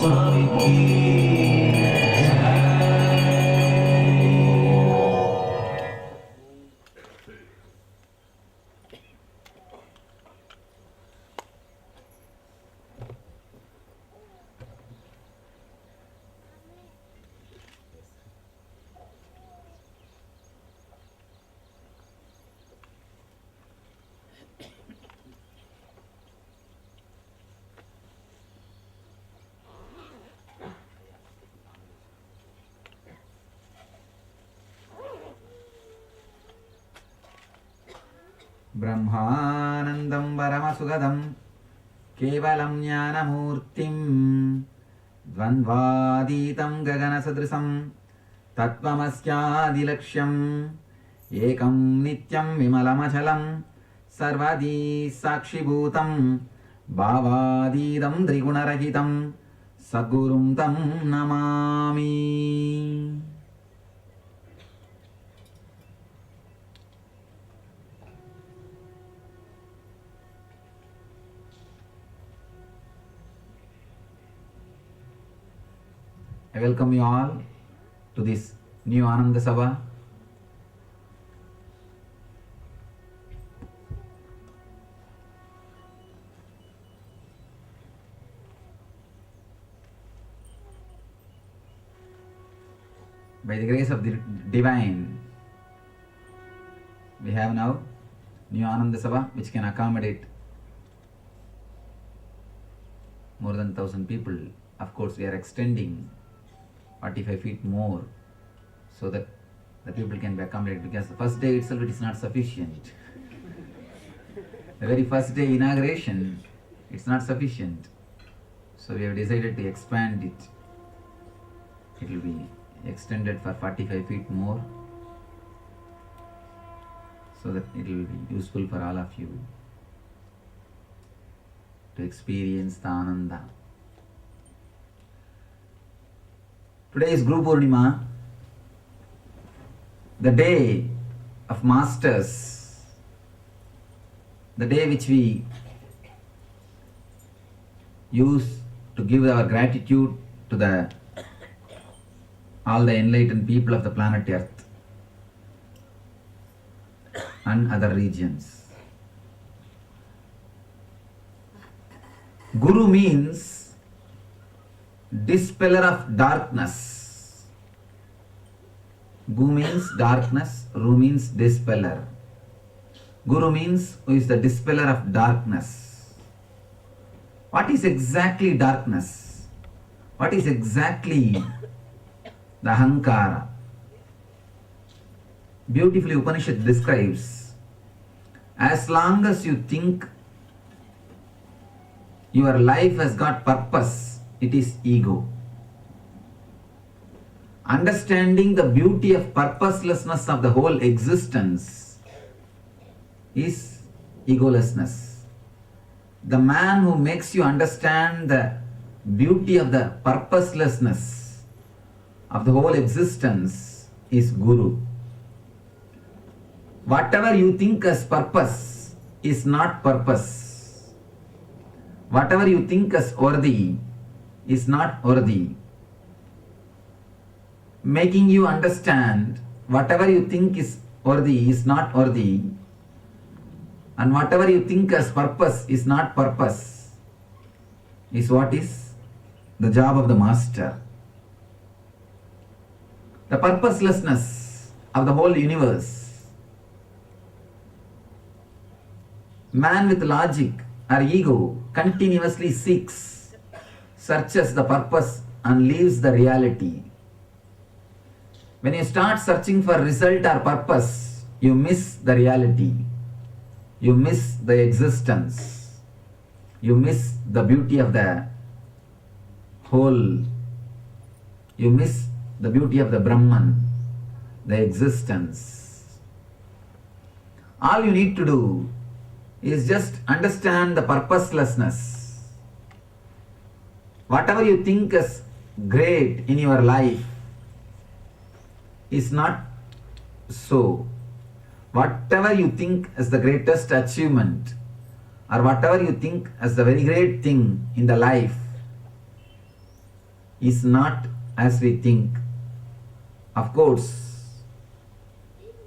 स्वामी की ब्रह्मानन्दं परमसुखदं केवलं ज्ञानमूर्तिं द्वन्द्वातीतं गगनसदृशं तत्त्वमस्यादिलक्ष्यम् एकं नित्यं विमलमचलं सर्वदी साक्षिभूतं भावातीतं त्रिगुणरहितं सद्गुरुं तं Namami. I welcome you all to this new Ananda Sabha. By the grace of the Divine, we have now new Ananda Sabha which can accommodate more than 1,000 people. Of course, we are extending 45 feet more so that the people can be accommodated, because the first day itself it is not sufficient. The very first day inauguration, it's not sufficient. So we have decided to expand it. It will be extended for 45 feet more so that it will be useful for all of you to experience the Ananda. Today is Guru Purnima, the day of Masters, the day which we use to give our gratitude to all the enlightened people of the planet Earth and other regions. Guru means dispeller of darkness. Gu means darkness, Ru means dispeller. Guru means who is the dispeller of darkness. What is exactly darkness? What is exactly the Ahankara? Beautifully Upanishad describes, as long as you think your life has got purpose, it is ego. Understanding the beauty of purposelessness of the whole existence is egolessness. The man who makes you understand the beauty of the purposelessness of the whole existence is Guru. Whatever you think as purpose is not purpose. Whatever you think as worthy is not worthy. Making you understand whatever you think is worthy is not worthy, and whatever you think as purpose is not purpose, is what is the job of the master. The purposelessness of the whole universe. Man with logic or ego continuously seeks, searches the purpose and leaves the reality. When you start searching for result or purpose, you miss the reality. You miss the existence. You miss the beauty of the whole. You miss the beauty of the Brahman, the existence. All you need to do is just understand the purposelessness. Whatever you think is great in your life is not so. Whatever you think as the greatest achievement, or whatever you think as the very great thing in the life, is not as we think. Of course,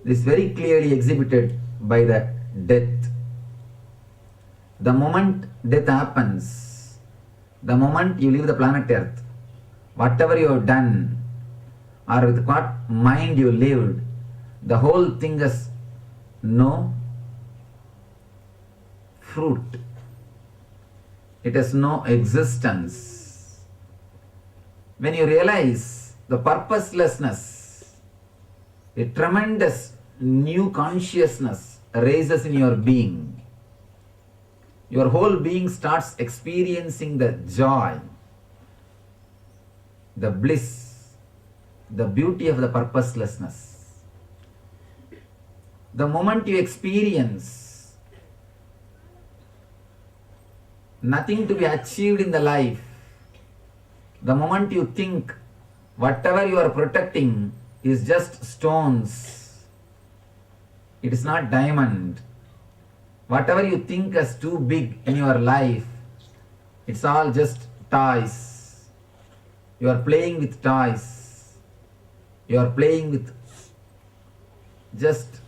this is very clearly exhibited by the death. The moment death happens, the moment you leave the planet Earth, whatever you have done or with what mind you lived, the whole thing has no fruit. It has no existence. When you realize the purposelessness, a tremendous new consciousness arises in your being. Your whole being starts experiencing the joy, the bliss, the beauty of the purposelessness. The moment you experience nothing to be achieved in the life, the moment you think whatever you are protecting is just stones, it is not diamond. Whatever you think as too big in your life, it's all just toys. You are playing with toys. You are playing with just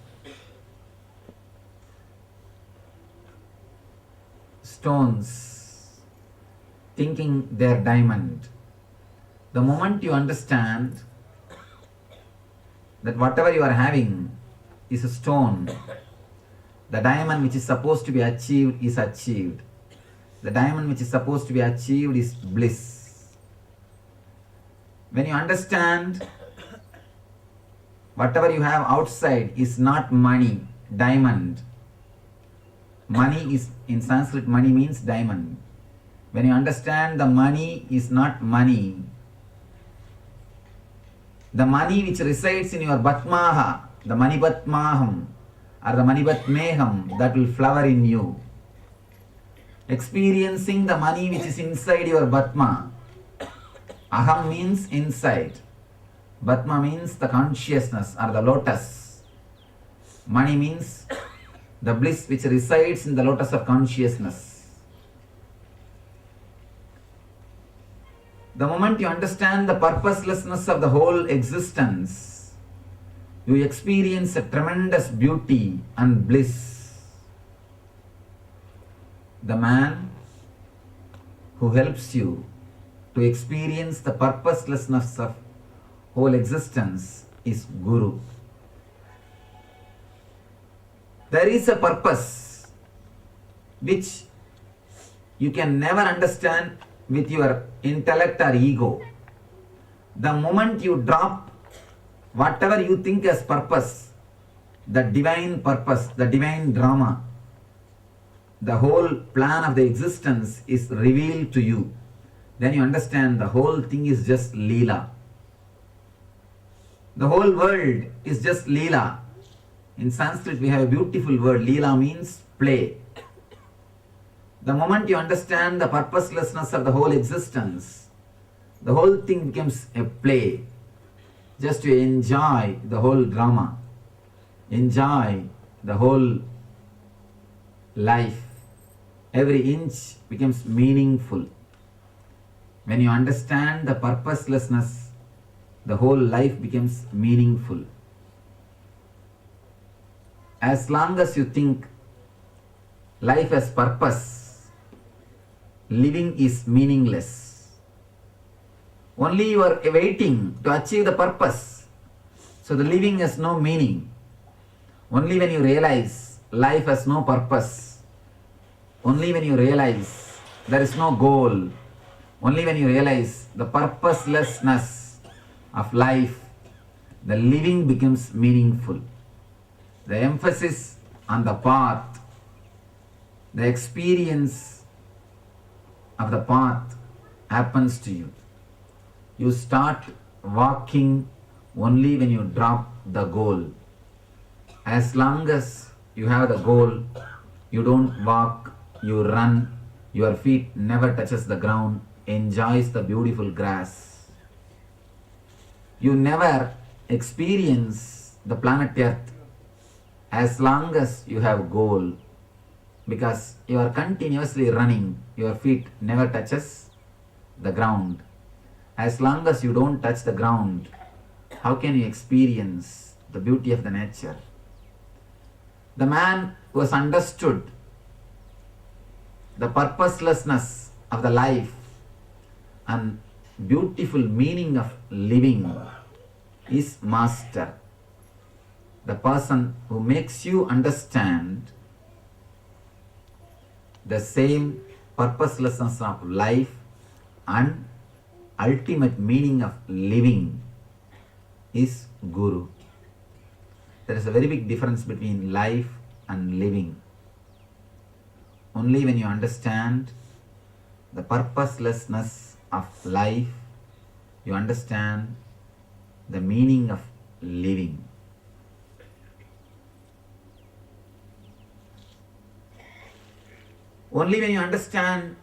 stones, thinking they're diamond. The moment you understand that whatever you are having is a stone, the diamond which is supposed to be achieved is achieved. The diamond which is supposed to be achieved is bliss. When you understand whatever you have outside is not money, diamond. Money is, in Sanskrit, money means diamond. When you understand the money is not money, the money which resides in your Batmaha, the Manibatmaham or the Manibatmeham, that will flower in you. Experiencing the money which is inside your Batma. Aham means inside. Batma means the consciousness or the lotus. Money means the bliss which resides in the lotus of consciousness. The moment you understand the purposelessness of the whole existence, you experience a tremendous beauty and bliss. The man who helps you to experience the purposelessness of whole existence is Guru. There is a purpose which you can never understand with your intellect or ego. The moment you drop whatever you think as purpose, the divine purpose, the divine drama, the whole plan of the existence is revealed to you. Then you understand the whole thing is just Leela. The whole world is just Leela. In Sanskrit we have a beautiful word, Leela means play. The moment you understand the purposelessness of the whole existence, the whole thing becomes a play. Just to enjoy the whole drama, enjoy the whole life. Every inch becomes meaningful. When you understand the purposelessness, the whole life becomes meaningful. As long as you think life has purpose, living is meaningless. Only you are waiting to achieve the purpose. So the living has no meaning. Only when you realize life has no purpose, only when you realize there is no goal, only when you realize the purposelessness of life, the living becomes meaningful. The emphasis on the path, the experience of the path happens to you. You start walking only when you drop the goal. As long as you have the goal, you don't walk, you run, your feet never touches the ground, enjoys the beautiful grass. You never experience the planet Earth as long as you have goal, because you are continuously running, your feet never touches the ground. As long as you don't touch the ground, how can you experience the beauty of the nature? The man who has understood the purposelessness of the life and beautiful meaning of living is master. The person who makes you understand the same purposelessness of life and ultimate meaning of living is Guru. There is a very big difference between life and living. Only when you understand the purposelessness of life, you understand the meaning of living. Only when you understand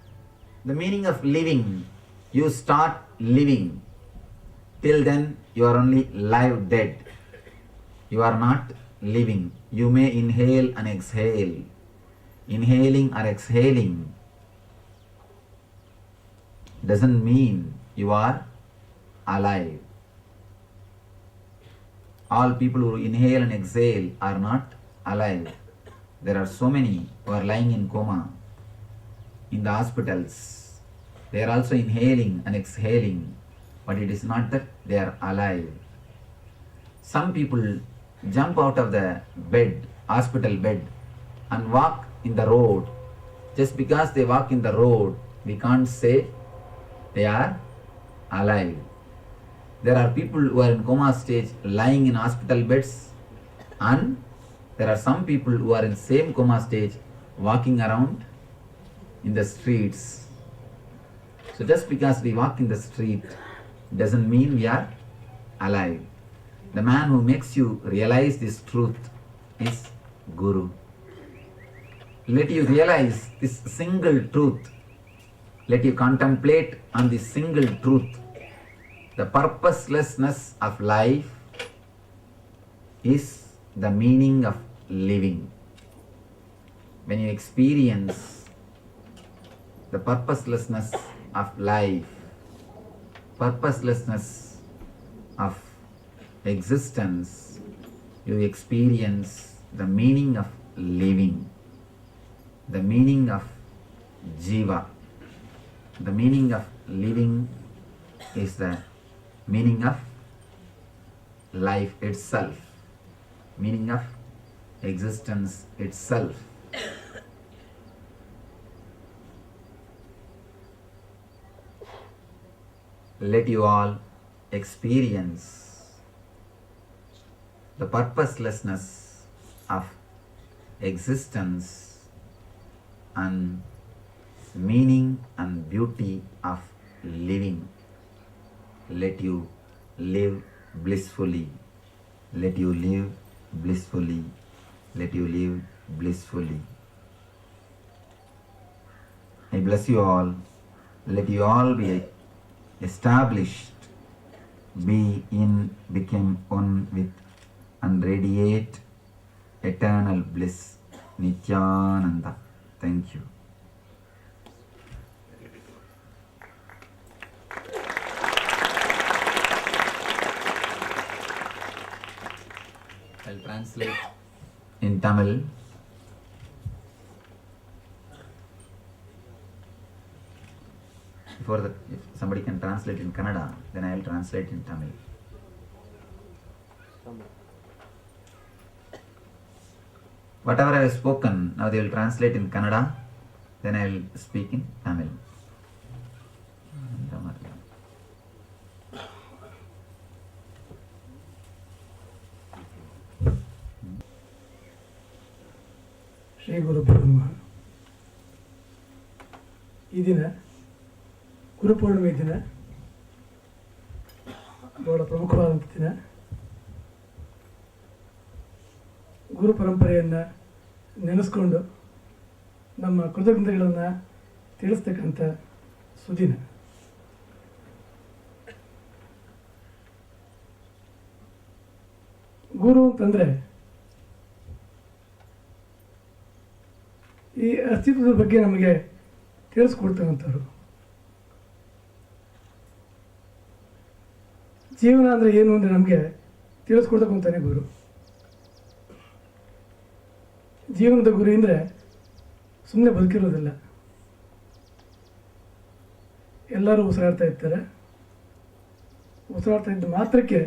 the meaning of living, you start living. Till then, you are only live dead. You are not living. You may inhale and exhale. Inhaling or exhaling doesn't mean you are alive. All people who inhale and exhale are not alive. There are so many who are lying in coma in the hospitals. They are also inhaling and exhaling, but it is not that they are alive. Some people jump out of the bed, hospital bed, and walk in the road. Just because they walk in the road, we can't say they are alive. There are people who are in coma stage lying in hospital beds, and there are some people who are in same coma stage walking around in the streets. So just because we walk in the street doesn't mean we are alive. The man who makes you realize this truth is Guru. Let you realize this single truth. Let you contemplate on this single truth. The purposelessness of life is the meaning of living. When you experience the purposelessness of life, purposelessness of existence, you experience the meaning of living, the meaning of jiva. The meaning of living is the meaning of life itself, meaning of existence itself. Let you all experience the purposelessness of existence and meaning and beauty of living. Let you live blissfully. Let you live blissfully. Let you live blissfully. I bless you all. Let you all be established, be in, become one with, and radiate eternal bliss. Nityananda. Thank you. I'll translate in Tamil. Before that, if somebody can translate in Kannada, then I will translate in Tamil. Whatever I have spoken, now they will translate in Kannada, then I will speak in Tamil. Shri ಗುರುಭ್ಯೋ ನಮಃ. ಈ ದಿನ ಗುರುಪೂರ್ಣಿಮೆ ದಿನ, ಬಹಳ ಪ್ರಮುಖವಾದಂಥ ದಿನ. ಗುರು ಪರಂಪರೆಯನ್ನು ನೆನೆಸ್ಕೊಂಡು ನಮ್ಮ ಕೃತಜ್ಞತೆಗಳನ್ನು ತಿಳಿಸ್ತಕ್ಕಂಥ ಸುದಿನ. ಗುರು ಅಂತಂದರೆ ಈ ಅಸ್ತಿತ್ವದ ಬಗ್ಗೆ ನಮಗೆ ತಿಳಿಸ್ಕೊಡ್ತಕ್ಕಂಥವ್ರು. ಜೀವನ ಅಂದರೆ ಏನು ಅಂದರೆ ನಮಗೆ ತಿಳಿಸ್ಕೊಡ್ತಕ್ಕಂತಾನೆ ಗುರು. ಜೀವನದ ಗುರಿ ಅಂದರೆ ಸುಮ್ಮನೆ ಬದುಕಿರೋದಿಲ್ಲ. ಎಲ್ಲರೂ ಉಸಿರಾಡ್ತಾ ಇರ್ತಾರೆ. ಉಸಿರಾಡ್ತಾ ಇದ್ದ ಮಾತ್ರಕ್ಕೆ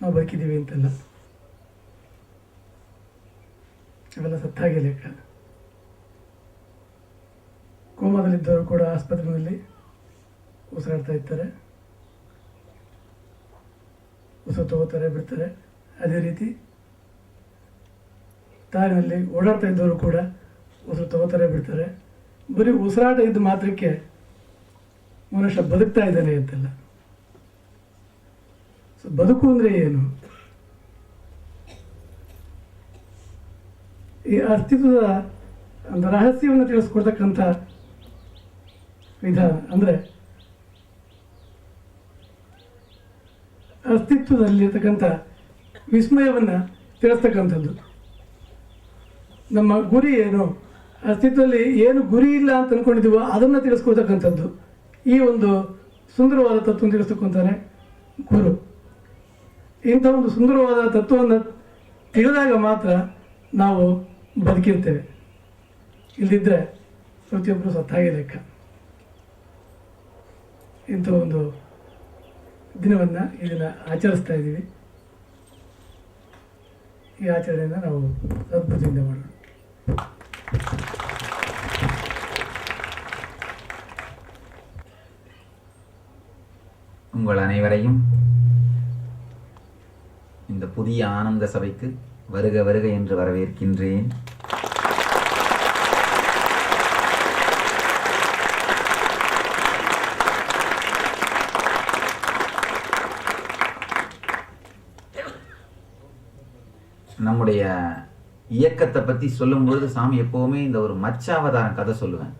ನಾವು ಬದುಕಿದ್ದೀವಿ ಅಂತಲ್ಲ, ಅವೆಲ್ಲ ಸತ್ತಾಗಿ ಲೆಕ್ಕ. ಕೋಮಾದಲ್ಲಿದ್ದವರು ಕೂಡ ಆಸ್ಪತ್ರೆಯಲ್ಲಿ ಉಸಿರಾಡ್ತಾ ಇರ್ತಾರೆ, ಉಸಿರು ತಗೋತಾರೆ, ಬಿಡ್ತಾರೆ. ಅದೇ ರೀತಿ ತಾಯಿನಲ್ಲಿ ಓಡಾಡ್ತಾ ಇದ್ದವರು ಕೂಡ ಉಸಿರು ತಗೋತಾರೆ, ಬಿಡ್ತಾರೆ. ಬರೀ ಉಸಿರಾಟ ಇದ್ದ ಮಾತ್ರಕ್ಕೆ ಮನುಷ್ಯ ಬದುಕ್ತಾ ಇದ್ದಾನೆ ಅಂತಲ್ಲ. ಸೊ ಬದುಕು ಅಂದರೆ ಏನು? ಈ ಅಸ್ತಿತ್ವದ ಒಂದು ರಹಸ್ಯವನ್ನು ತಿಳಿಸ್ಕೊಡ್ತಕ್ಕಂಥ ವಿಧಾನ ಅಂದರೆ ಅಸ್ತಿತ್ವದಲ್ಲಿರ್ತಕ್ಕಂಥ ವಿಸ್ಮಯವನ್ನು ತಿಳಿಸ್ತಕ್ಕಂಥದ್ದು. ನಮ್ಮ ಗುರಿ ಏನು, ಅಸ್ತಿತ್ವದಲ್ಲಿ ಏನು ಗುರಿ ಇಲ್ಲ ಅಂತ ಅಂದ್ಕೊಂಡಿದ್ದೀವೋ ಅದನ್ನು ತಿಳಿಸ್ಕೊಡ್ತಕ್ಕಂಥದ್ದು. ಈ ಒಂದು ಸುಂದರವಾದ ತತ್ವವನ್ನು ತಿಳಿಸ್ತಕ್ಕಂತಾನೆ ಗುರು. ಇಂಥ ಒಂದು ಸುಂದರವಾದ ತತ್ವವನ್ನು ತಿಳಿದಾಗ ಮಾತ್ರ ನಾವು ಬದುಕಿರ್ತೇವೆ. ಇಲ್ಲದಿದ್ದರೆ ಪ್ರತಿಯೊಬ್ಬರು ಸತ್ತಾಗಿ ಲೆಕ್ಕ. ಇಂಥ ಒಂದು ದಿನವನ್ನು ಈ ದಿನ ಆಚರಿಸ್ತಾ ಇದ್ದೀವಿ. ಈ ಆಚರಣೆಯನ್ನು ನಾವು ಅದ್ಭುತದಿಂದ ಮಾಡೋಣ. உங்கள் அனைவரையும் இந்த புதிய ஆனந்த சபைக்கு வருக வருக என்று வரவேற்கின்றேன். நம்முடைய இயக்கத்தை பற்றி சொல்லும்பொழுது சாமி எப்போவுமே இந்த ஒரு மச்சாவதாரம் கதை சொல்லுவேன்.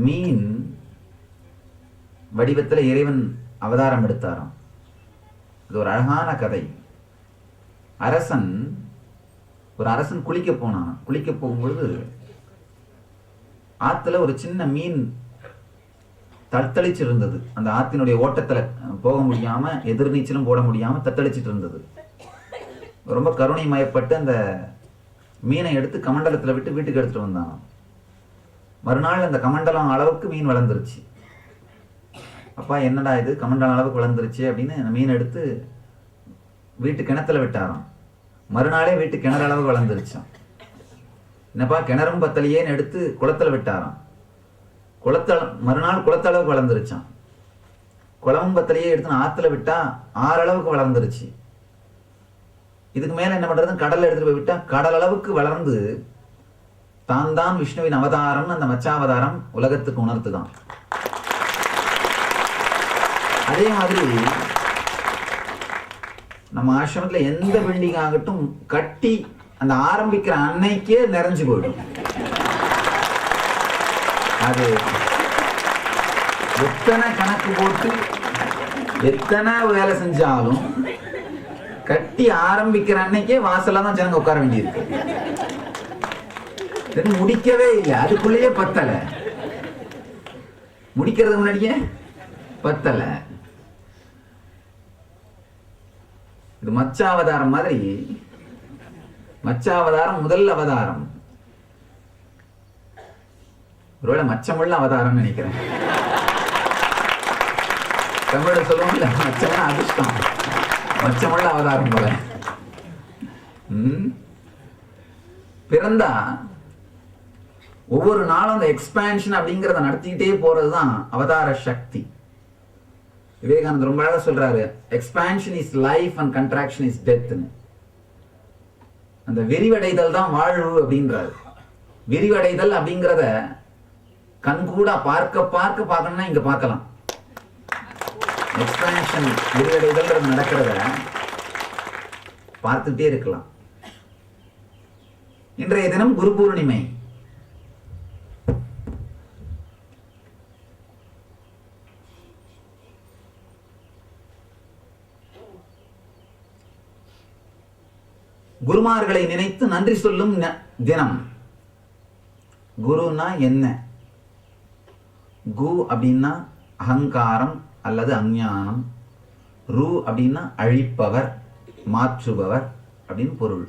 மீன் வடிவத்தில் இறைவன் அவதாரம் எடுத்தாராம். இது ஒரு அழகான கதை. ஒரு அரசன் குளிக்க போனான். குளிக்க போகும்பொழுது ஆற்றுல ஒரு சின்ன மீன் தத்தளிச்சு இருந்தது. அந்த ஆற்றினுடைய ஓட்டத்தில் போக முடியாமல், எதிர்நீச்சலும் போட முடியாமல் தத்தளிச்சிட்டு இருந்தது. ரொம்ப கருணை மயப்பட்டு அந்த மீனை எடுத்து கமண்டலத்தில் விட்டு வீட்டுக்கு எடுத்துட்டு வந்தான். மறுநாள் அந்த கமண்டலம் அளவுக்கு மீன் வளர்ந்துருச்சு. அப்பா என்னடா இது கமண்டலம் அளவுக்கு வளர்ந்துருச்சு அப்படின்னு அந்த மீன் எடுத்து வீட்டு கிணத்துல விட்டாராம். மறுநாளே வீட்டு கிணறு அளவுக்கு வளர்ந்துருச்சான். என்னப்பா கிணறும் பத்தலையேன்னு எடுத்து குளத்துல விட்டாராம். மறுநாள் குளத்தளவுக்கு வளர்ந்துருச்சான். குளமும் பத்தலையே எடுத்து ஆற்றுல விட்டா 6 அளவுக்கு வளர்ந்துருச்சு. இதுக்கு மேல என்ன பண்றது, கடல்ல எடுத்துட்டு போய் விட்டா கடல் அளவுக்கு வளர்ந்து தான் விஷ்ணுவின் அவதாரம் அந்த மச்சாவதாரம் உலகத்துக்கு உணர்த்துதான். அதே மாதிரி நம்ம ஆசிரமத்துல எந்த பில்டிங் ஆகட்டும் கட்டி அந்த ஆரம்பிக்கிற அன்னைக்கே நிறைஞ்சு போயிடும். அது எத்தனை கணக்கு போட்டு எத்தனை வேலை செஞ்சாலும் கட்டி ஆரம்பிக்கிற அன்னைக்கே வாசல்ல தான் ஜனங்க உட்கார வேண்டியிருக்கு. முடிக்கவே இல்லை, அதுக்குள்ளேயே பத்தல. முடிக்கிறதுக்கு முன்னாடியே பத்தல. இது மச்சாவதாரம் மாதிரி. மச்சாவதாரம் முதல் அவதாரம். ஒருவேளை மச்சமுள்ள அவதாரம் நினைக்கிறேன். தமிழ சொல்லுவோம்ல, மச்சம்னா அதிர்ஷ்டம். மச்சமுள்ள அவதாரம் போல. பிறந்தா ஒவ்வொரு நாளும் அந்த எக்ஸ்பான்ஷன் அப்படிங்கிறத நடத்திக்கிட்டே போறதுதான் அவதார சக்தி. விவேகானந்தர் ரொம்ப அழகா சொல்றாரு, expansion is life and contraction is death. அந்த விரிவடைதல் தான் வாழ்வு அப்படின்றாரு. விரிவடைதல் அப்படிங்கிறத கண்கூட பார்க்கணும்னா இங்க பார்க்கலாம். எக்ஸ்பான்ஷன் விரிவடைதல் நடக்கிறத பார்த்துட்டே இருக்கலாம். இன்றைய தினம் குரு பூர்ணிமை. குருமார்களை நினைத்து நன்றி சொல்லும் தினம். குருனா என்ன? கு அப்படின்னா அகங்காரம், அல்லது அஞ்ஞானம். ரு அப்படின்னா அழிப்பவர், மாற்றுபவர் அப்படின்னு பொருள்.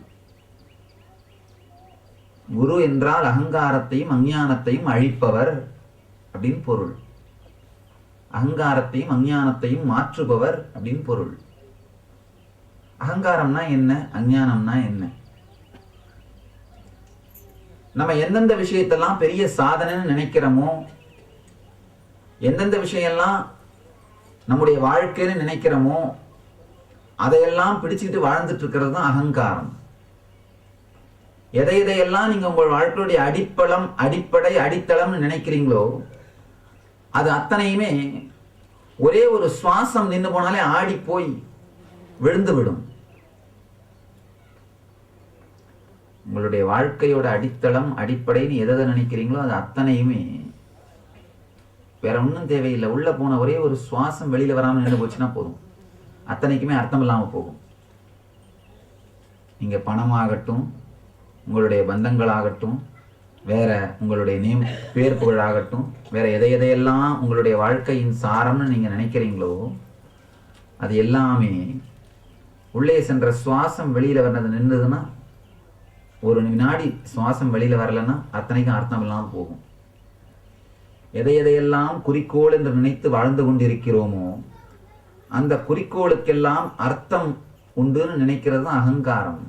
குரு என்றால் அகங்காரத்தையும் அஞ்ஞானத்தையும் அழிப்பவர் அப்படின்னு பொருள். அகங்காரத்தையும் அஞ்ஞானத்தையும் மாற்றுபவர் அப்படின்னு பொருள். அகங்காரம்னா என்ன, அஞ்ஞானம்னா என்ன? நம்ம எந்தெந்த விஷயத்தெல்லாம் பெரிய சாதனைன்னு நினைக்கிறோமோ, எந்தெந்த விஷயம்லாம் நம்முடைய வாழ்க்கைன்னு நினைக்கிறோமோ, அதையெல்லாம் பிடிச்சிட்டு வாழ்ந்துட்டு இருக்கிறது தான் அகங்காரம். எதையெல்லாம் நீங்க உங்கள் வாழ்க்கையுடைய அடிப்படை அடித்தளம்னு நினைக்கிறீங்களோ அது அத்தனையுமே ஒரே ஒரு சுவாசம் நின்று போனாலே ஆடி போய் விழுந்து விடும். உங்களுடைய வாழ்க்கையோட அடித்தளம் அடிப்படைன்னு எதை நினைக்கிறீங்களோ அது அத்தனையுமே வேற ஒன்றும் தேவையில்லை. உள்ள போன ஒரே ஒரு சுவாசம் வெளியில வராமல் நின்று போச்சுன்னா போதும், அத்தனைக்குமே அர்த்தம் இல்லாம போகும். நீங்க பணமாகட்டும், உங்களுடைய பந்தங்களாகட்டும், வேற உங்களுடைய பேர் புகழாகட்டும், வேற எதையெல்லாம் உங்களுடைய வாழ்க்கையின் சாரம்னு நீங்க நினைக்கிறீங்களோ அது எல்லாமே உள்ளே சென்ற சுவாசம் வெளியில வர்றது நின்றுதுன்னா, ஒரு வினாடி சுவாசம் வெளியில வரலன்னா அத்தனைக்கும் அர்த்தம் இல்லாமல் போகும். எதையெல்லாம் குறிக்கோள் என்று நினைத்து வாழ்ந்து கொண்டிருக்கிறோமோ அந்த குறிக்கோளுக்கெல்லாம் அர்த்தம் உண்டுன்னு நினைக்கிறது தான் அகங்காரம்.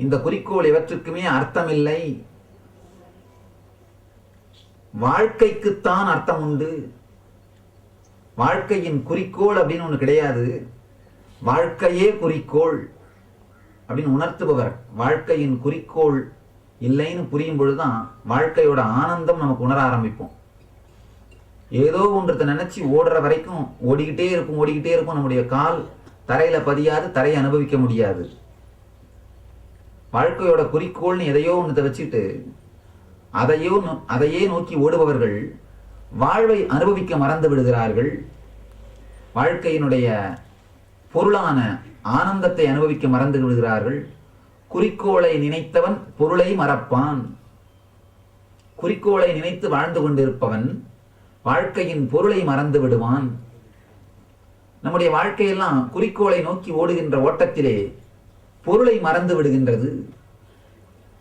இந்த குறிக்கோள் எவற்றுக்குமே அர்த்தம் இல்லை. வாழ்க்கைக்குத்தான் அர்த்தம் உண்டு. வாழ்க்கையின் குறிக்கோள் அப்படின்னு ஒண்ணு கிடையாது. வாழ்க்கையே குறிக்கோள் அப்படின்னு உணர்த்துபவர். வாழ்க்கையின் குறிக்கோள் இல்லைன்னு புரியும் பொழுதுதான் வாழ்க்கையோட ஆனந்தம் நமக்கு உணர ஆரம்பிப்போம். ஏதோ ஒன்றத்தை நினைச்சு ஓடுற வரைக்கும் ஓடிக்கிட்டே இருக்கும். நம்முடைய கால் தரையில பதியாது, தரையை அனுபவிக்க முடியாது. வாழ்க்கையோட குறிக்கோள்னு எதையோ ஒன்றத்தை வச்சுட்டு அதையே நோக்கி ஓடுபவர்கள் வாழ்வை அனுபவிக்க மறந்து விடுகிறார்கள். வாழ்க்கையினுடைய பொருளான ஆனந்தத்தை அனுபவிக்க மறந்து விடுகிறார்கள். குறிக்கோளை நினைத்தவன் பொருளை மறப்பான். குறிக்கோளை நினைத்து வாழ்ந்து கொண்டிருப்பவன் வாழ்க்கையின் பொருளை மறந்து விடுவான். நம்முடைய வாழ்க்கையெல்லாம் குறிக்கோளை நோக்கி ஓடுகின்ற ஓட்டத்திலே பொருளை மறந்து விடுகின்றது.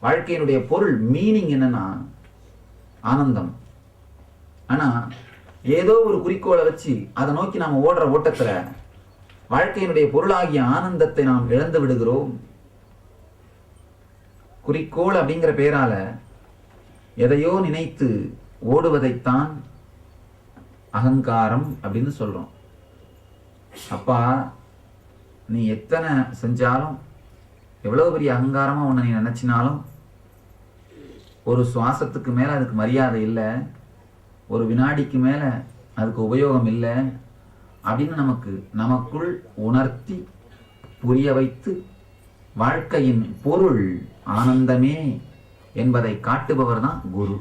வாழ்க்கையினுடைய பொருள் மீனிங் என்னன்னா ஆனந்தம். ஆனா ஏதோ ஒரு குறிக்கோளை வச்சு அதை நோக்கி நாம ஓடுற ஓட்டத்துல வாழ்க்கையினுடைய பொருளாகிய ஆனந்தத்தை நாம் இழந்து விடுகிறோம். குறிக்கோள் அப்படிங்கிற பேரால எதையோ நினைத்து ஓடுவதைத்தான் அகங்காரம் அப்படின்னு சொல்றோம். அப்பா, நீ எத்தனை செஞ்சாலும், எவ்வளவு பெரிய அகங்காரமா உன்னை நீ நினைச்சினாலும், ஒரு சுவாசத்துக்கு மேல அதுக்கு மரியாதை இல்லை, ஒரு வினாடிக்கு மேல அதுக்கு உபயோகம் இல்லை அப்படின்னு நமக்குள் உணர்த்தி புரிய வைத்து வாழ்க்கையின் பொருள் ஆனந்தமே என்பதை காட்டுபவர் தான் குரு.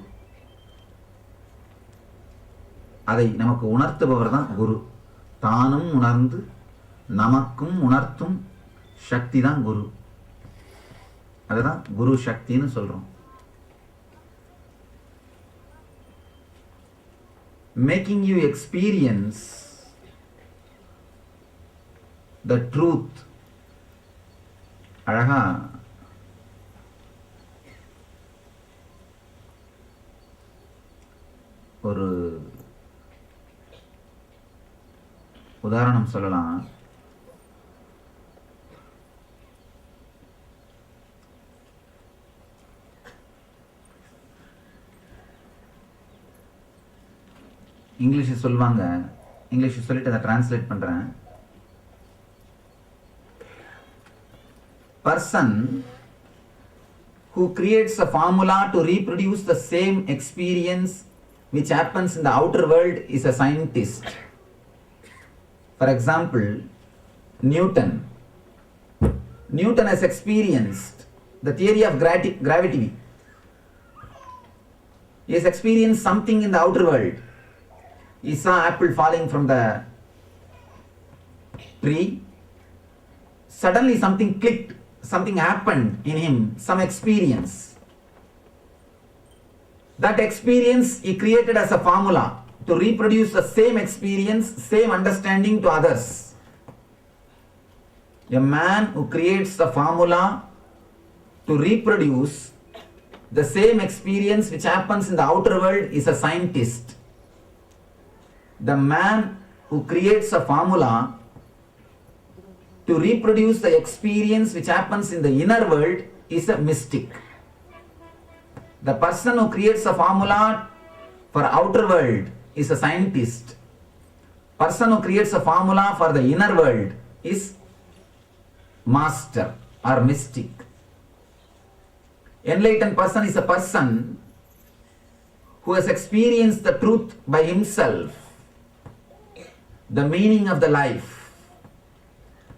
அதை நமக்கு உணர்த்துபவர் தான் குரு. தானும் உணர்ந்து நமக்கும் உணர்த்தும் சக்தி தான் குரு. அதுதான் குரு சக்தின்னு சொல்றோம். Making you experience the truth. அழகா ஒரு உதாரணம் சொல்லலாம். இங்கிலீஷ் சொல்லுவாங்க, இங்கிலீஷ் சொல்லிட்டு அதை டிரான்ஸ்லேட் பண்றேன். Person who creates a formula to reproduce the same experience which happens in the outer world is a scientist. For example, Newton has experienced the theory of gravity. He has experienced something in the outer world. He saw apple falling from the tree. Suddenly something clicked, something happened in him, some experience. That experience he created as a formula to reproduce the same experience, same understanding to others. A man who creates a formula to reproduce the same experience which happens in the outer world is a scientist. The man who creates a formula to reproduce the experience which happens in the inner world is a mystic. The person who creates a formula for outer world is a scientist. Person who creates a formula for the inner world is master or mystic. Enlightened person is a person who has experienced the truth by himself, the meaning of the life,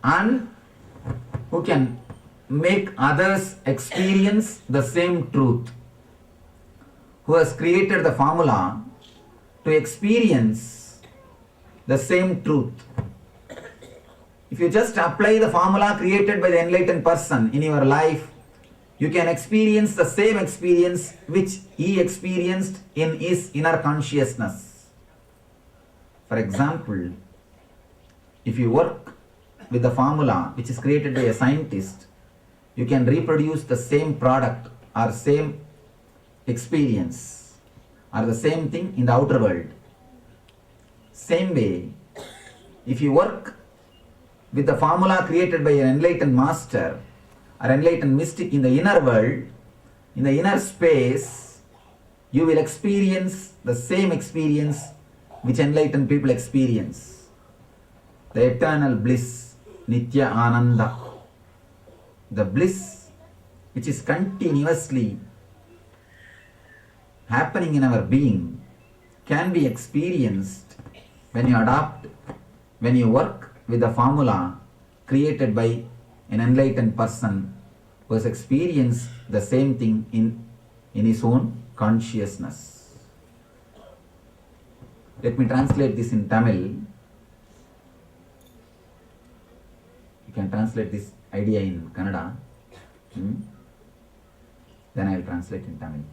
and who can make others experience the same truth, who has created the formula to experience the same truth. If you just apply the formula created by the enlightened person in your life, you can experience the same experience which he experienced in his inner consciousness. For example, if you work with the formula which is created by a scientist, you can reproduce the same product or same experience or the same thing in the outer world. Same way, if you work with the formula created by an enlightened master or enlightened mystic in the inner world, in the inner space, you will experience the same experience which enlightened people experience. The eternal bliss, Nitya Ananda. The bliss which is continuously happening in our being can be experienced when you adopt, when you work with the formula created by an enlightened person who has experienced the same thing in his own consciousness. Let me translate this in Tamil. You can translate this idea in Kannada. Then I will translate in Tamil.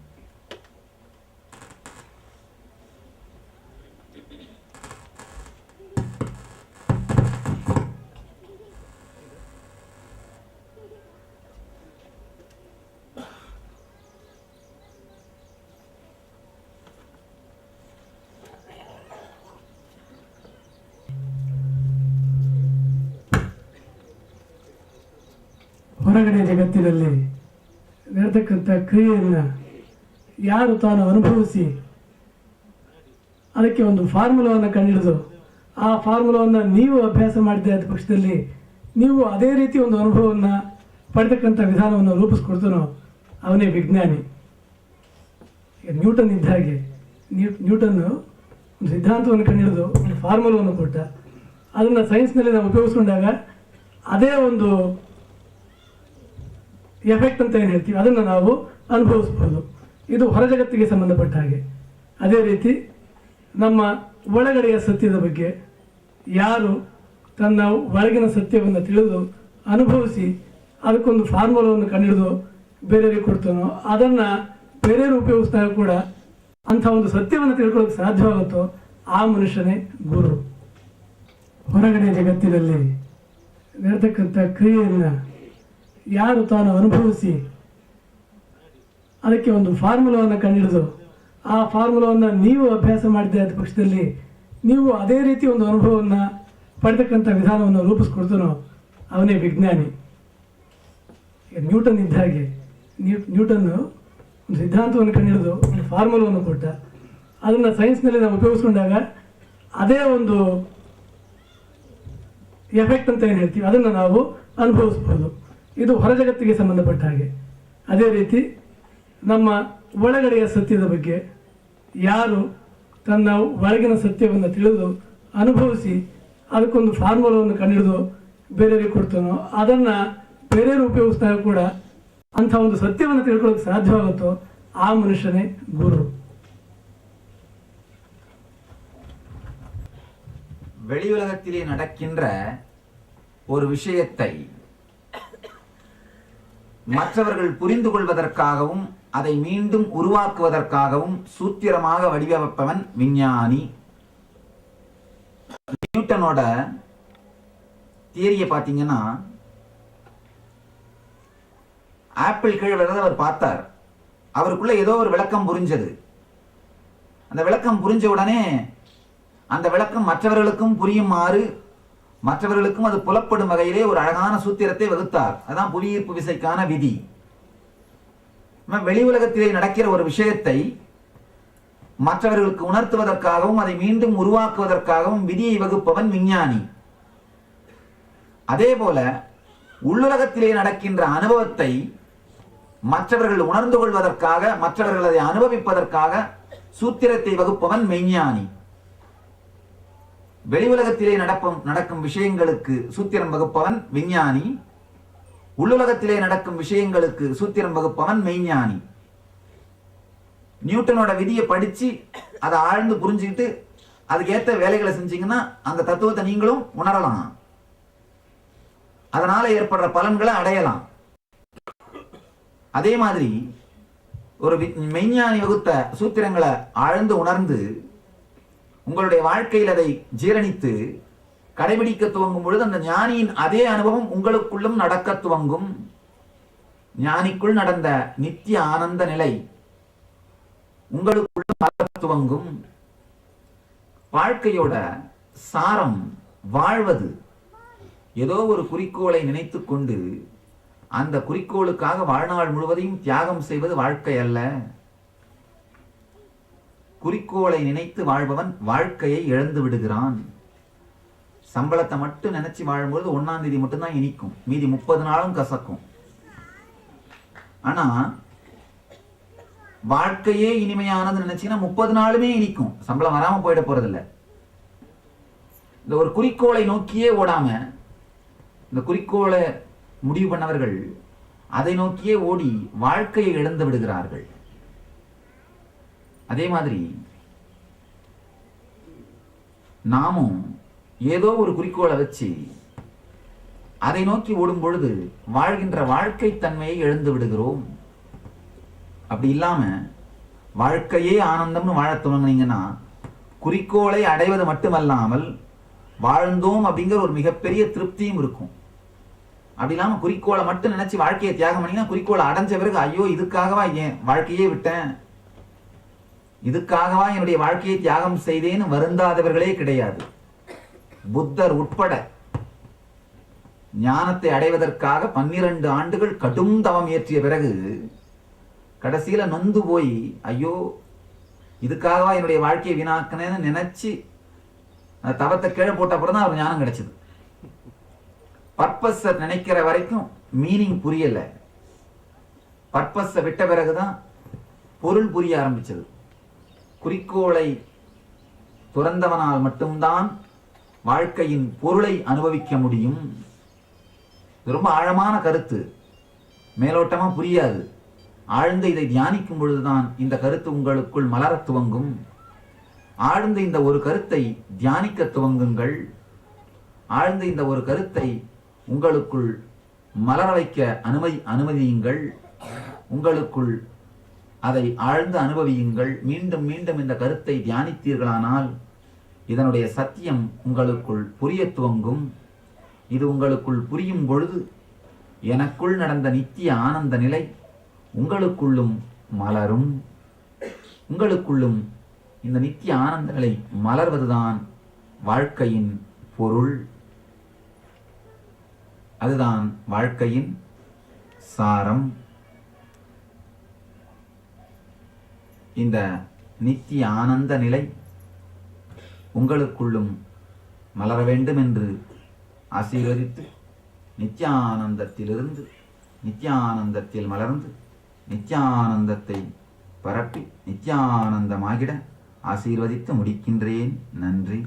ಹೊರಗಡೆ ಜಗತ್ತಿನಲ್ಲಿ ನಡೆತಕ್ಕಂಥ ಕ್ರಿಯೆಯನ್ನು ಯಾರು ತಾನು ಅನುಭವಿಸಿ ಅದಕ್ಕೆ ಒಂದು ಫಾರ್ಮುಲಾವನ್ನು ಕಂಡುಹಿಡಿದು ಆ ಫಾರ್ಮುಲಾವನ್ನು ನೀವು ಅಭ್ಯಾಸ ಮಾಡಿದ್ದೆ ಆದ ಪಕ್ಷದಲ್ಲಿ ನೀವು ಅದೇ ರೀತಿ ಒಂದು ಅನುಭವವನ್ನು ಪಡೆತಕ್ಕಂಥ ವಿಧಾನವನ್ನು ರೂಪಿಸ್ಕೊಡ್ತಾನೋ ಅವನೇ ವಿಜ್ಞಾನಿ. ಈಗ ನ್ಯೂಟನ್ ಇದ್ದ ಹಾಗೆ ನ್ಯೂಟನ್ನು ಒಂದು ಸಿದ್ಧಾಂತವನ್ನು ಕಂಡುಹಿಡಿದು ಒಂದು ಫಾರ್ಮುಲಾವನ್ನು ಕೊಟ್ಟ, ಅದನ್ನು ಸೈನ್ಸ್ನಲ್ಲಿ ನಾವು ಉಪಯೋಗಿಸ್ಕೊಂಡಾಗ ಅದೇ ಒಂದು ಎಫೆಕ್ಟ್ ಅಂತ ಏನು ಹೇಳ್ತೀವಿ ಅದನ್ನು ನಾವು ಅನುಭವಿಸ್ಬೋದು. ಇದು ಹೊರ ಜಗತ್ತಿಗೆ ಸಂಬಂಧಪಟ್ಟ ಹಾಗೆ. ಅದೇ ರೀತಿ ನಮ್ಮ ಒಳಗಡೆಯ ಸತ್ಯದ ಬಗ್ಗೆ ಯಾರು ತನ್ನ ಒಳಗಿನ ಸತ್ಯವನ್ನು ತಿಳಿದು ಅನುಭವಿಸಿ ಅದಕ್ಕೊಂದು ಫಾರ್ಮುಲಾವನ್ನು ಕಂಡುಹಿಡಿದು ಬೇರೆಯವರಿಗೆ ಕೊಡ್ತಾನೋ ಅದನ್ನು ಬೇರೆಯವರು ಉಪಯೋಗಿಸಿದಾಗ ಕೂಡ ಅಂಥ ಒಂದು ಸತ್ಯವನ್ನು ತಿಳ್ಕೊಳ್ಳೋಕೆ ಸಾಧ್ಯವಾಗುತ್ತೋ ಆ ಮನುಷ್ಯನೇ ಗುರು. ಹೊರಗಡೆ ಜಗತ್ತಿನಲ್ಲಿ ನಡೆತಕ್ಕಂಥ ಕ್ರಿಯೆಯನ್ನು ಯಾರು ತಾನು ಅನುಭವಿಸಿ ಅದಕ್ಕೆ ಒಂದು ಫಾರ್ಮುಲಾವನ್ನು ಕಂಡುಹಿಡಿದು ಆ ಫಾರ್ಮುಲಾವನ್ನು ನೀವು ಅಭ್ಯಾಸ ಮಾಡಿದ್ದೆ ಆದ ಪಕ್ಷದಲ್ಲಿ ನೀವು ಅದೇ ರೀತಿ ಒಂದು ಅನುಭವವನ್ನು ಪಡೆತಕ್ಕಂಥ ವಿಧಾನವನ್ನು ರೂಪಿಸ್ಕೊಡ್ತಾನೋ ಅವನೇ ವಿಜ್ಞಾನಿ. ಈಗ ನ್ಯೂಟನ್ ಇದ್ದ ಹಾಗೆ ನ್ಯೂಟನ್ನು ಒಂದು ಸಿದ್ಧಾಂತವನ್ನು ಕಂಡುಹಿಡಿದು ಒಂದು ಫಾರ್ಮುಲಾವನ್ನು ಕೊಟ್ಟ, ಅದನ್ನು ಸೈನ್ಸ್ನಲ್ಲಿ ನಾವು ಉಪಯೋಗಿಸ್ಕೊಂಡಾಗ ಅದೇ ಒಂದು ಎಫೆಕ್ಟ್ ಅಂತ ಏನು ಹೇಳ್ತೀವಿ ಅದನ್ನು ನಾವು ಅನುಭವಿಸ್ಬೋದು. ಇದು ಹೊರ ಜಗತ್ತಿಗೆ ಸಂಬಂಧಪಟ್ಟ ಹಾಗೆ. ಅದೇ ರೀತಿ ನಮ್ಮ ಒಳಗಡೆಯ ಸತ್ಯದ ಬಗ್ಗೆ ಯಾರು ತನ್ನ ಒಳಗಿನ ಸತ್ಯವನ್ನು ತಿಳಿದು ಅನುಭವಿಸಿ ಅದಕ್ಕೊಂದು ಫಾರ್ಮುಲಾವನ್ನು ಕಂಡುಹಿಡಿದು ಬೇರೆಯವರಿಗೆ ಕೊಡ್ತಾನೋ ಅದನ್ನು ಬೇರೆಯವರು ಉಪಯೋಗಿಸಿದಾಗ ಕೂಡ ಅಂಥ ಒಂದು ಸತ್ಯವನ್ನು ತಿಳ್ಕೊಳ್ಳೋಕೆ ಸಾಧ್ಯವಾಗುತ್ತೋ ಆ ಮನುಷ್ಯನೇ ಗುರು. வெளியுலகத்திலே நடக்கின்ற ஒரு விஷயத்தை மற்றவர்கள் புரிந்து கொள்வதற்காகவும் அதை மீண்டும் உருவாக்குவதற்காகவும் சூத்திரமாக வடிவமைப்பவன் விஞ்ஞானி நியூட்டனோட தியரியை பார்த்தீங்கன்னா, ஆப்பிள் கீழே விழுறத அவர் பார்த்தார். அவருக்குள்ள ஏதோ ஒரு விளக்கம் புரிஞ்சது. அந்த விளக்கம் புரிஞ்ச உடனே அந்த விளக்கம் மற்றவர்களுக்கும் புரியுமாறு, மற்றவர்களுக்கும் அது புலப்படும் வகையிலே ஒரு அழகான சூத்திரத்தை வகுத்தார். அதான் புவியீர்ப்பு விசைக்கான விதி. வெளி உலகத்திலே நடக்கிற ஒரு விஷயத்தை மற்றவர்களுக்கு உணர்த்துவதற்காகவும் அதை மீண்டும் உருவாக்குவதற்காகவும் விதியை வகுப்பவன் விஞ்ஞானி. அதே போல உள்ளுலகத்திலே நடக்கின்ற அனுபவத்தை மற்றவர்கள் உணர்ந்து கொள்வதற்காக, மற்றவர்கள் அதை அனுபவிப்பதற்காக சூத்திரத்தை வகுப்பவன் மெய்ஞானி. வெளி உலகத்திலே நடக்கும் விஷயங்களுக்கு சூத்திரம் வகுப்பவன் விஞ்ஞானி. உள்ளுலகத்திலே நடக்கும் விஷயங்களுக்கு சூத்திரம் வகுப்பவன் மெய்ஞானி. நியூட்டனோட விதியை படிச்சு அதை ஆழ்ந்து புரிஞ்சுக்கிட்டு அதுக்கேற்ற வேலைகளை செஞ்சீங்கன்னா அந்த தத்துவத்தை நீங்களும் உணரலாம். அதனால ஏற்படுற பலன்களை அடையலாம். அதே மாதிரி ஒரு மெய்ஞானி வகுத்த சூத்திரங்களை ஆழ்ந்து உணர்ந்து உங்களுடைய வாழ்க்கையில் அதை ஜீரணித்து கடைபிடிக்க துவங்கும் பொழுது அந்த ஞானியின் அதே அனுபவம் உங்களுக்குள்ளும் நடக்க துவங்கும். ஞானிக்குள் நடந்த நித்திய ஆனந்த நிலை உங்களுக்குள்ளும் நடக்க துவங்கும். வாழ்க்கையோட சாரம் வாழ்வது. ஏதோ ஒரு குறிக்கோளை நினைத்துக் கொண்டு அந்த குறிக்கோளுக்காக வாழ்நாள் முழுவதையும் தியாகம் செய்வது வாழ்க்கை அல்ல. குறிக்கோளை நினைத்து வாழ்பவன் வாழ்க்கையை இழந்து விடுகிறான். சம்பளத்தை மட்டும் நினைச்சு வாழும்போது 1ஆம் தேதி மட்டும்தான் இனிக்கும், மீதி 30 நாளும் கசக்கும். ஆனா வாழ்க்கையே இனிமையானது நினைச்சீங்கன்னா 30 நாளுமே இனிக்கும், சம்பளம் வராம போயிட போறதில்லை. இந்த ஒரு குறிக்கோளை நோக்கியே ஓடாம, இந்த குறிக்கோளை முடிவு பண்ணவர்கள் அதை நோக்கியே ஓடி வாழ்க்கையை இழந்து விடுகிறார்கள். அதே மாதிரி நாமும் ஏதோ ஒரு குறிக்கோளை வச்சு அதை நோக்கி ஓடும் பொழுது வாழ்கின்ற வாழ்க்கை தன்மையை இழந்து விடுகிறோம். அப்படி இல்லாம வாழ்க்கையே ஆனந்தம்னு வாழ துவங்கினீங்கன்னா குறிக்கோளை அடைவது மட்டுமல்லாமல் வாழ்ந்தோம் அப்படிங்கிற ஒரு மிகப்பெரிய திருப்தியும் இருக்கும். அப்படி இல்லாம குறிக்கோளை மட்டும் நினைச்சு வாழ்க்கையை தியாகம் பண்ணீங்கன்னா குறிக்கோளை அடைஞ்ச பிறகு ஐயோ இதுக்காகவா ஏன் வாழ்க்கையே விட்டேன், இதுக்காகவா என்னுடைய வாழ்க்கையை தியாகம் செய்தேன்னு வருந்தாதவர்களே கிடையாது. புத்தர் உட்பட ஞானத்தை அடைவதற்காக 12 ஆண்டுகள் கடும் தவம் இயற்றிய பிறகு கடைசியில நொந்து போய் ஐயோ இதுக்காகவா என்னுடைய வாழ்க்கையை வீணாக்கினேன்னு நினைச்சு அந்த தவத்தை கீழே போட்ட அப்புறம் தான் அவர் ஞானம் கிடைச்சது. பர்பஸை நினைக்கிற வரைக்கும் மீனிங் புரியல, பர்பஸை விட்ட பிறகுதான் பொருள் புரிய ஆரம்பிச்சது. குறிக்கோளை துறந்தவனால் மட்டும்தான் வாழ்க்கையின் பொருளை அனுபவிக்க முடியும். இது ரொம்ப ஆழமான கருத்து, மேலோட்டமா புரியாது. ஆழ்ந்து இதை தியானிக்கும் பொழுதுதான் இந்த கருத்து உங்களுக்குள் மலர துவங்கும். ஆழ்ந்து இந்த ஒரு கருத்தை தியானிக்க துவங்குங்கள். ஆழ்ந்து இந்த ஒரு கருத்தை உங்களுக்குள் மலர வைக்க அனுமதியுங்கள். உங்களுக்குள் அதை ஆழ்ந்து அனுபவியுங்கள். மீண்டும் மீண்டும் இந்த கருத்தை தியானித்தீர்களானால் இதனுடைய சத்தியம் உங்களுக்குள் புரிய துவங்கும். இது உங்களுக்குள் புரியும் பொழுது எனக்குள் நடந்த நித்திய ஆனந்த நிலை உங்களுக்குள்ளும் மலரும். உங்களுக்குள்ளும் இந்த நித்திய ஆனந்த நிலை மலர்வதுதான் வாழ்க்கையின் பொருள். அதுதான் வாழ்க்கையின் சாரம். இந்த நித்திய ஆனந்த நிலை உங்களுக்குள்ளும் மலர வேண்டும் என்று ஆசீர்வதித்து நித்யானந்தத்திலிருந்து நித்யானந்தத்தில் மலர்ந்து நித்யானந்தத்தை பரப்பி நித்யானந்தமாகிட ஆசீர்வதித்து முடிக்கின்றேன். நன்றி.